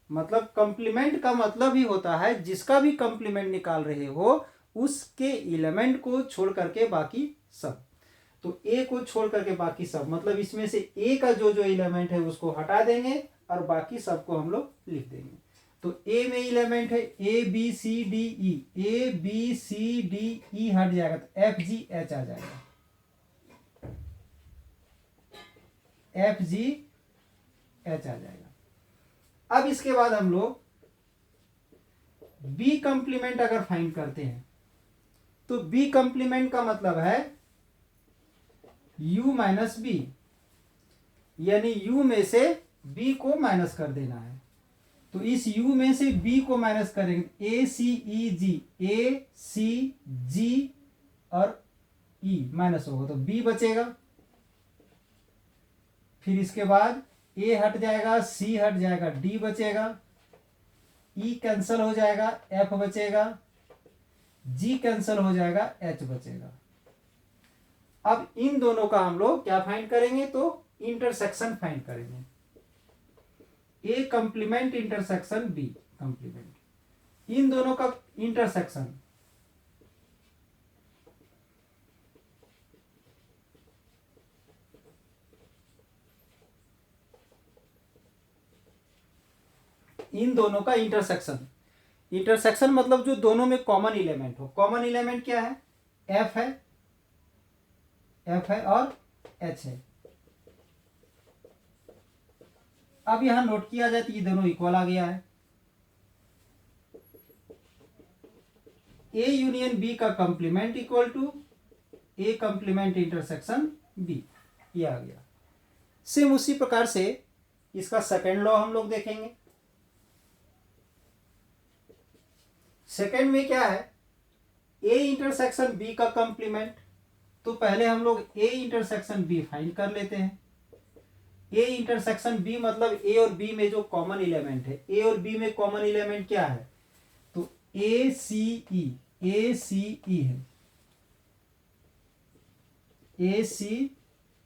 मतलब कंप्लीमेंट का मतलब ही होता है जिसका भी कंप्लीमेंट निकाल रहे हो उसके एलिमेंट को छोड़ करके बाकी सब। तो ए को छोड़ करके बाकी सब, मतलब इसमें से ए का जो जो एलिमेंट है उसको हटा देंगे और बाकी सब को हम लोग लिख देंगे। तो ए में एलिमेंट है A B C D E, A B C D E हट जाएगा तो एफ जी एच आ जाएगा, एफ जी एच आ जाएगा। अब इसके बाद हम लोग बी कंप्लीमेंट अगर फाइंड करते हैं तो बी कंप्लीमेंट का मतलब है u माइनस बी, यानी u में से b को माइनस कर देना है। तो इस u में से b को माइनस करेंगे, ए सी ई जी, ए सी जी और e माइनस होगा तो b बचेगा। फिर इसके बाद a हट जाएगा, c हट जाएगा, d बचेगा, e कैंसल हो जाएगा, f बचेगा, g कैंसल हो जाएगा, h बचेगा। अब इन दोनों का हम लोग क्या फाइंड करेंगे? तो इंटरसेक्शन फाइंड करेंगे। ए कंप्लीमेंट इंटरसेक्शन बी कंप्लीमेंट, इन दोनों का इंटरसेक्शन इन दोनों का इंटरसेक्शन, इंटरसेक्शन मतलब जो दोनों में कॉमन एलिमेंट हो। कॉमन एलिमेंट क्या है? एफ है, एफ है और एच है। अब यहां नोट किया जाए तो ये दोनों इक्वल आ गया है। ए यूनियन बी का complement equal to A complement intersection B, ये आ गया। सेम उसी प्रकार से इसका सेकेंड लॉ हम लोग देखेंगे। सेकेंड में क्या है? ए इंटरसेक्शन बी का कंप्लीमेंट। तो पहले हम लोग ए इंटरसेक्शन बी फाइंड कर लेते हैं। ए इंटरसेक्शन बी मतलब ए और बी में जो कॉमन एलिमेंट है, ए और बी में कॉमन एलिमेंट क्या है? तो ए सी ई, ए सी ई है, ए सी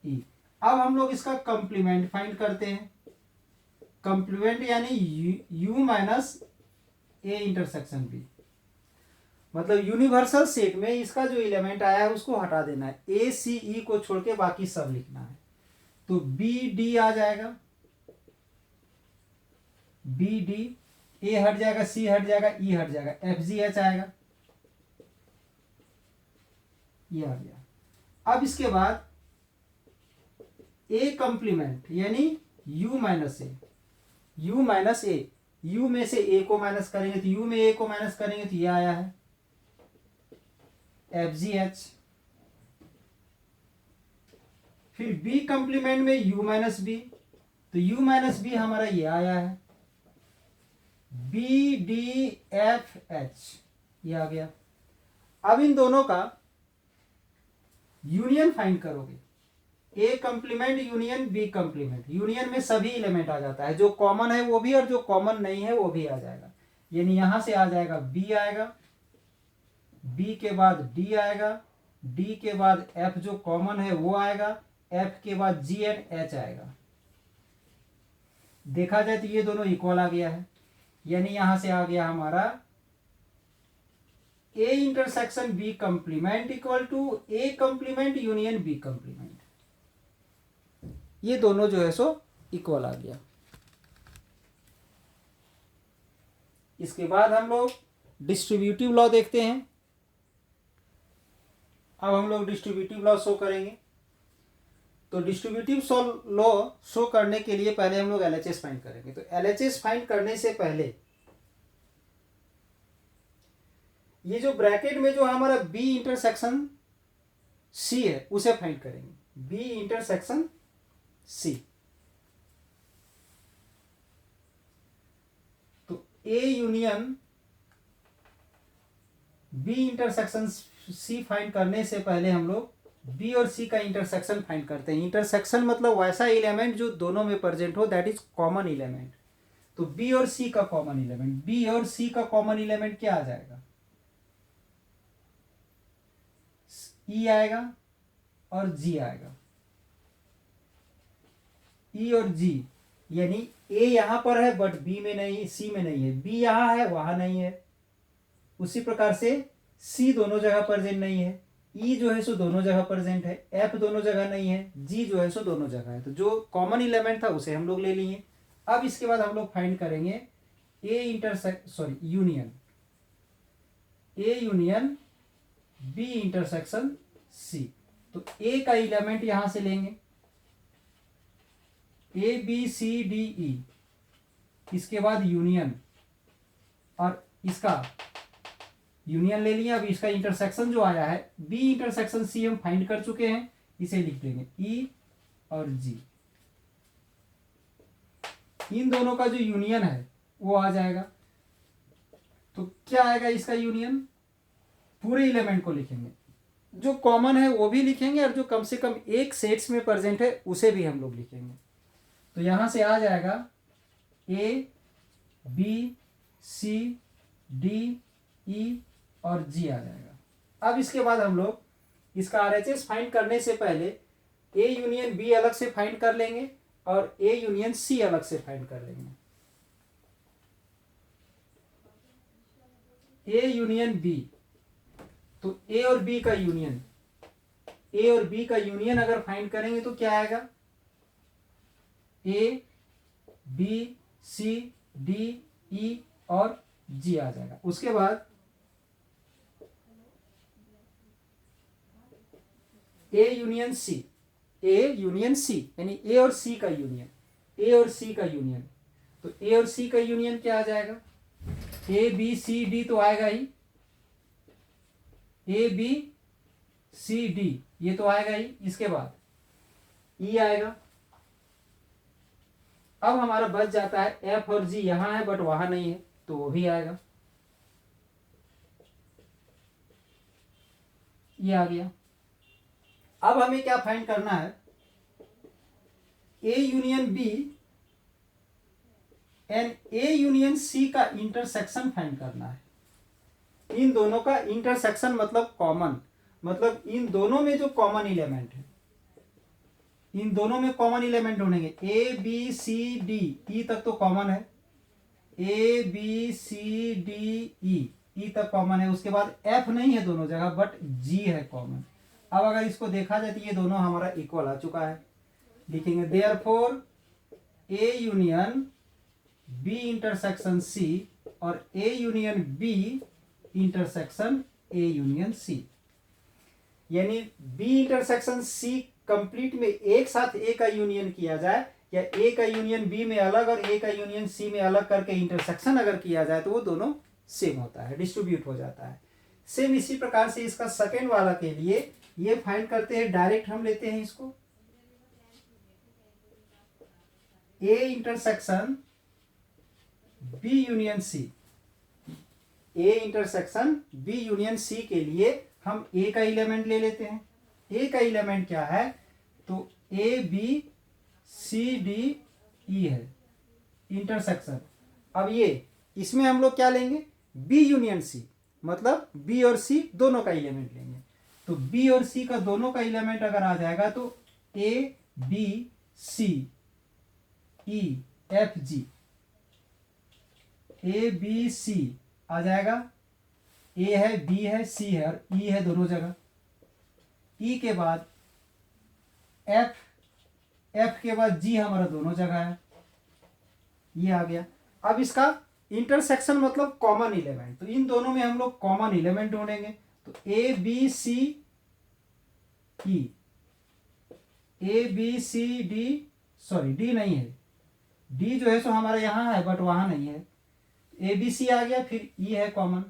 ई। अब हम लोग इसका कंप्लीमेंट फाइंड करते हैं। कंप्लीमेंट यानी u minus A intersection B, मतलब यूनिवर्सल सेट में इसका जो एलिमेंट आया है उसको हटा देना है, ए सी ई को छोड़ के बाकी सब लिखना है। तो बी डी आ जाएगा, बी डी। ए हट जाएगा, सी हट जाएगा, ई हट जाएगा, एफ जी एच आएगा, ये आ गया। अब इसके बाद ए कंप्लीमेंट यानी you minus A, you minus A, you में से ए को माइनस करेंगे तो यू में ए को माइनस करेंगे तो ये आया है एफ जी एच। फिर बी कंप्लीमेंट में यू माइनस बी, तो यू माइनस बी हमारा ये आया है बी डी एफ एच, ये आ गया। अब इन दोनों का यूनियन फाइंड करोगे, A complement union B complement, union में सभी एलिमेंट आ जाता है, जो कॉमन है वो भी और जो कॉमन नहीं है वो भी आ जाएगा। यानी यहां से आ जाएगा बी आएगा, बी के बाद डी आएगा, डी के बाद एफ जो कॉमन है वो आएगा, एफ के बाद जी एंड एच आएगा। देखा जाए तो ये दोनों इक्वल आ गया है, यानी यहां से आ गया हमारा A intersection B complement equal to A complement union B complement, ये दोनों जो है सो इक्वल आ गया। इसके बाद हम लोग डिस्ट्रीब्यूटिव लॉ देखते हैं। अब हम लोग डिस्ट्रीब्यूटिव लॉ शो करेंगे। तो डिस्ट्रीब्यूटिव लॉ शो करने के लिए पहले हम लोग एलएचएस फाइंड करेंगे। तो एलएचएस फाइंड करने से पहले ये जो ब्रैकेट में जो हमारा बी इंटरसेक्शन सी है उसे फाइंड करेंगे, बी इंटरसेक्शन सी। तो A union B intersection C find करने से पहले हम लोग बी और सी का इंटरसेक्शन फाइंड करते हैं। इंटरसेक्शन मतलब वैसा एलिमेंट जो दोनों में प्रेजेंट हो, दैट इज कॉमन एलिमेंट। तो बी और सी का कॉमन एलिमेंट, बी और सी का कॉमन एलिमेंट क्या आ जाएगा, ई आएगा और जी आएगा, ई और जी, यानी ए यहां पर है बट बी में नहीं, सी में नहीं है, बी यहां है वहां नहीं है। उसी प्रकार से सी दोनों जगह प्रेजेंट नहीं है, ई जो है सो दोनों जगह प्रेजेंट है, एफ दोनों जगह नहीं है, जी जो है सो दोनों जगह है। तो जो कॉमन एलिमेंट था उसे हम लोग ले लिए। अब इसके बाद हम लोग फाइंड करेंगे union, A union B intersection C. तो ए का एलिमेंट यहां से लेंगे, ए बी सी डी ई, इसके बाद यूनियन, और इसका यूनियन ले लिया। अब इसका इंटरसेक्शन जो आया है बी इंटरसेक्शन सी हम फाइंड कर चुके हैं, इसे लिख लेंगे ई और जी। इन दोनों का जो यूनियन है वो आ जाएगा। तो क्या आएगा इसका यूनियन, पूरे एलिमेंट को लिखेंगे, जो कॉमन है वो भी लिखेंगे और जो कम से कम एक सेट्स में प्रेजेंट है उसे भी हम लोग लिखेंगे। तो यहां से आ जाएगा ए बी सी डी ई और जी आ जाएगा। अब इसके बाद हम लोग इसका आरएचएस फाइंड करने से पहले ए यूनियन बी अलग से फाइंड कर लेंगे और ए यूनियन सी अलग से फाइंड कर लेंगे। ए यूनियन बी, तो ए और बी का यूनियन, ए और बी का यूनियन अगर फाइंड करेंगे तो क्या आएगा, ए बी सी डी ई और जी आ जाएगा। उसके बाद ए यूनियन सी, ए यूनियन सी यानी ए और सी का यूनियन, ए और सी का यूनियन। तो ए और सी का यूनियन क्या आ जाएगा, ए बी सी डी तो आएगा ही, ए बी सी डी ये तो आएगा ही। इसके बाद ई आएगा। अब हमारा बच जाता है एफ और जी, यहां है बट वहां नहीं है तो वो भी आएगा, ये आ गया। अब हमें क्या फाइंड करना है, A union B and A union C का इंटरसेक्शन फाइंड करना है। इन दोनों का इंटरसेक्शन मतलब कॉमन, मतलब इन दोनों में जो कॉमन एलिमेंट है, इन दोनों में कॉमन एलिमेंट ढूंढेंगे। ए बी सी डी ई तक तो कॉमन है, ए बी सी डी ई तक कॉमन है। उसके बाद एफ नहीं है दोनों जगह बट जी है कॉमन। अब अगर इसको देखा जाए तो ये दोनों हमारा इक्वल आ चुका है, लिखेंगे therefore A union B intersection C और A union B intersection A union C. यानी बी इंटरसेक्शन सी कंप्लीट में एक साथ ए का यूनियन किया जाए, या ए का यूनियन बी में अलग और ए का यूनियन सी में अलग करके इंटरसेक्शन अगर किया जाए तो वो दोनों सेम होता है, डिस्ट्रीब्यूट हो जाता है। सेम इसी प्रकार से इसका सेकेंड वाला के लिए ये फाइंड करते हैं, डायरेक्ट हम लेते हैं इसको A intersection B union C. A intersection B union C के लिए हम ए का एलिमेंट ले लेते हैं। ए का एलिमेंट क्या है, तो ए बी सी डी ई है इंटरसेक्शन। अब ये इसमें हम लोग क्या लेंगे, बी यूनियन सी, मतलब बी और सी दोनों का एलिमेंट लेंगे। तो बी और सी का दोनों का एलिमेंट अगर आ जाएगा तो A B C E F G, A B C आ जाएगा। ए है, बी है, सी है और ई है दोनों जगह। ई के बाद एफ, एफ के बाद जी हमारा दोनों जगह है, ये आ गया। अब इसका इंटरसेक्शन मतलब कॉमन एलिमेंट, तो इन दोनों में हम लोग कॉमन एलिमेंट ढूंढेंगे। तो A B C E, A B C D, sorry D नहीं है, डी जो है सो हमारा यहां है बट वहां नहीं है। ए बी सी आ गया, फिर ई है कॉमन,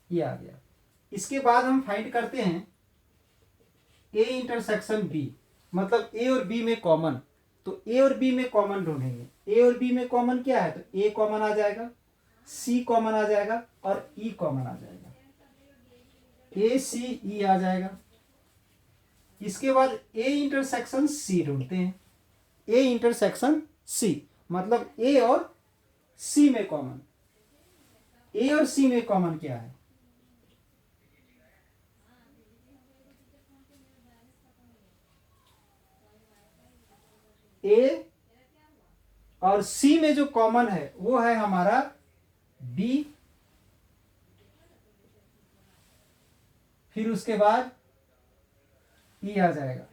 ये आ गया। इसके बाद हम फाइंड करते हैं ए इंटरसेक्शन बी, मतलब ए और बी में कॉमन। तो ए और बी में कॉमन ढूंढेंगे। ए और बी में कॉमन क्या है, तो ए कॉमन आ जाएगा, सी कॉमन आ जाएगा और ई कॉमन आ जाएगा, ए सी ई आ जाएगा। इसके बाद ए इंटरसेक्शन सी ढूंढते हैं। ए इंटरसेक्शन सी मतलब ए और सी में कॉमन। ए और सी में कॉमन क्या है, ए और सी में जो कॉमन है वो है हमारा बी, फिर उसके बाद ई आ जाएगा।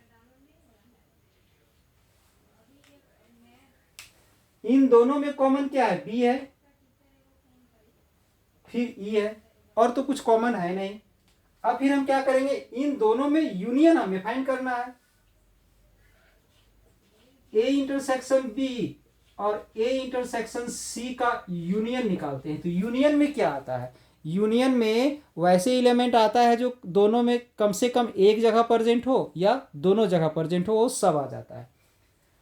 इन दोनों में कॉमन क्या है, बी है, फिर ई है, और तो कुछ कॉमन है नहीं। अब फिर हम क्या करेंगे, इन दोनों में यूनियन हमें फाइंड करना है। ए इंटरसेक्शन बी और ए इंटरसेक्शन सी का यूनियन निकालते हैं। तो यूनियन में क्या आता है, यूनियन में वैसे एलिमेंट आता है जो दोनों में कम से कम एक जगह प्रेजेंट हो या दोनों जगह प्रेजेंट हो, वो सब आ जाता है।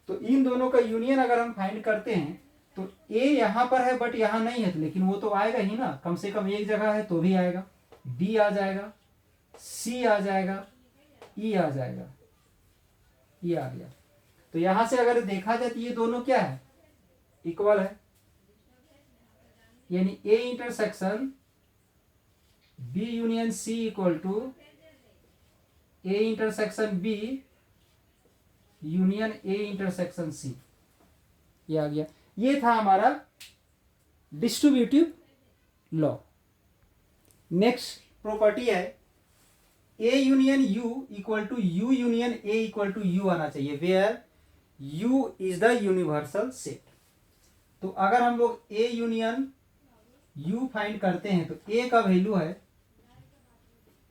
तो इन दोनों का यूनियन अगर हम फाइंड करते हैं तो ए यहां पर है बट यहां नहीं है, तो लेकिन वो तो आएगा ही ना, कम से कम एक जगह है तो भी आएगा। बी आ जाएगा, सी आ जाएगा, ई आ जाएगा, ये आ गया। तो यहां से अगर देखा जाए तो ये दोनों क्या है, इक्वल है। यानी A intersection B union C equal to A intersection B union A intersection C, ये आ गया। ये था हमारा डिस्ट्रीब्यूटिव लॉ। नेक्स्ट प्रॉपर्टी है A union U equal to U union A equal to U आना चाहिए, where U is the universal set. तो अगर हम लोग ए यूनियन यू फाइंड करते हैं तो ए का वैल्यू है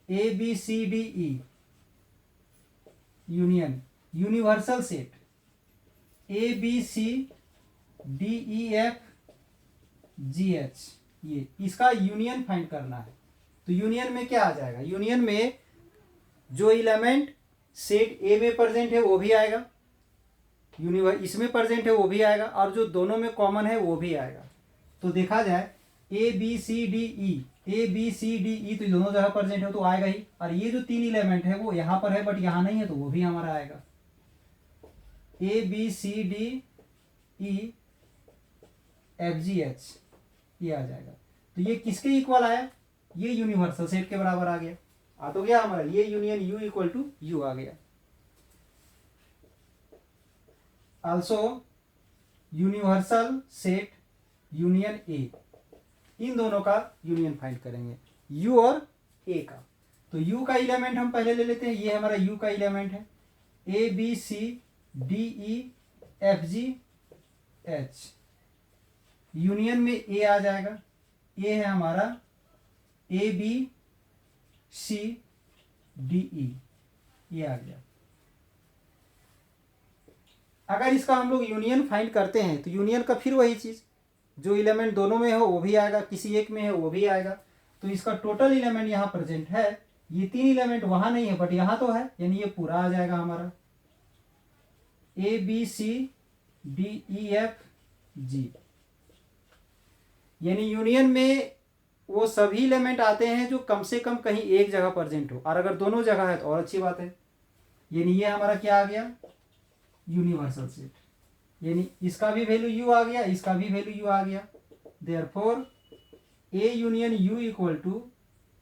A B C D E union universal set A B C D E F G H, ये इसका यूनियन फाइंड करना है। तो यूनियन में क्या आ जाएगा, यूनियन में जो एलिमेंट सेट ए में प्रेजेंट है वो भी आएगा, इसमें प्रेजेंट है वो भी आएगा, और जो दोनों में कॉमन है वो भी आएगा। तो देखा जाए A B C D E, A B C D E तो दोनों जगह प्रेजेंट है तो आएगा ही, और ये जो तीन एलिमेंट है वो यहाँ पर है बट यहाँ नहीं है तो वो भी हमारा आएगा। A B C D E F G H, ये आ जाएगा। तो ये किसके इक्वल आया, ये यूनिवर्सल सेट के बराबर आ गया। आ तो गया हमारा ये union U equal to U आ गया। Also universal set union A, इन दोनों का यूनियन फाइंड करेंगे, यू और ए का। तो यू का एलिमेंट हम पहले ले लेते हैं, ये हमारा यू का एलिमेंट है A B C D E F G H, union में ए आ जाएगा। ए है हमारा ए बी सी डी ई, ये आ गया। अगर इसका हम लोग यूनियन फाइंड करते हैं तो यूनियन का फिर वही चीज़, जो एलिमेंट दोनों में हो वो भी आएगा, किसी एक में है वो भी आएगा। तो इसका टोटल एलिमेंट यहाँ प्रेजेंट है, ये 3 एलिमेंट वहाँ नहीं है बट यहाँ तो है, यानी ये पूरा आ जाएगा हमारा A B C D E F G. यानी यूनियन में वो सभी एलिमेंट आते हैं जो कम से कम कहीं एक जगह प्रेजेंट हो, और अगर दोनों जगह है तो और अच्छी बात है। यानी ये हमारा क्या आ गया, यूनिवर्सल सेट। यानी इसका भी वैल्यू यू आ गया, इसका भी वैल्यू यू आ गया। Therefore A union U equal to,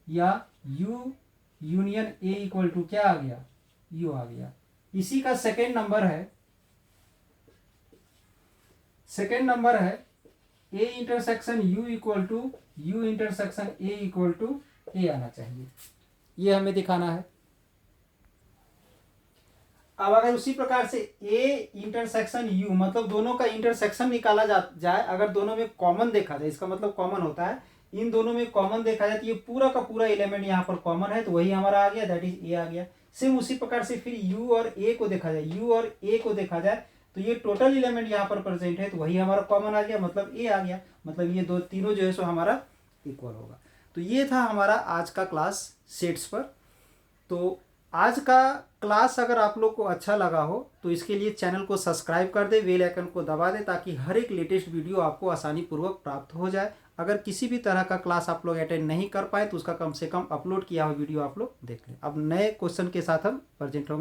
या U union A equal to क्या आ गया, यू आ गया। इसी का सेकेंड नंबर है, सेकेंड नंबर है A intersection U equal to U intersection A equal to A आना चाहिए, ये हमें दिखाना है। अब अगर उसी प्रकार से ए इंटरसेक्शन यू, मतलब दोनों का इंटरसेक्शन निकाला जाए, अगर दोनों में कॉमन देखा जाए, इसका मतलब कॉमन होता है, इन दोनों में कॉमन देखा जाए तो ये पूरा का पूरा एलिमेंट यहाँ पर कॉमन है, तो वही हमारा आ गया, दैट इज ए आ गया। सेम उसी प्रकार से फिर यू और ए को देखा जाए, यू और ए को देखा जाए तो ये टोटल एलिमेंट यहाँ पर प्रेजेंट है, तो वही हमारा कॉमन आ गया, मतलब ए आ गया, मतलब ये दो तीनों जो है सो हमारा इक्वल होगा। तो ये था हमारा आज का क्लास सेट्स पर। तो आज का क्लास अगर आप लोग को अच्छा लगा हो तो इसके लिए चैनल को सब्सक्राइब कर दे, बेल आइकन को दबा दे, ताकि हर एक लेटेस्ट वीडियो आपको आसानी पूर्वक प्राप्त हो जाए। अगर किसी भी तरह का क्लास आप लोग अटेंड नहीं कर पाए तो उसका कम से कम अपलोड किया हुआ वीडियो आप लोग देख लें। अब नए क्वेश्चन के साथ हम प्रेजेंट होंगे।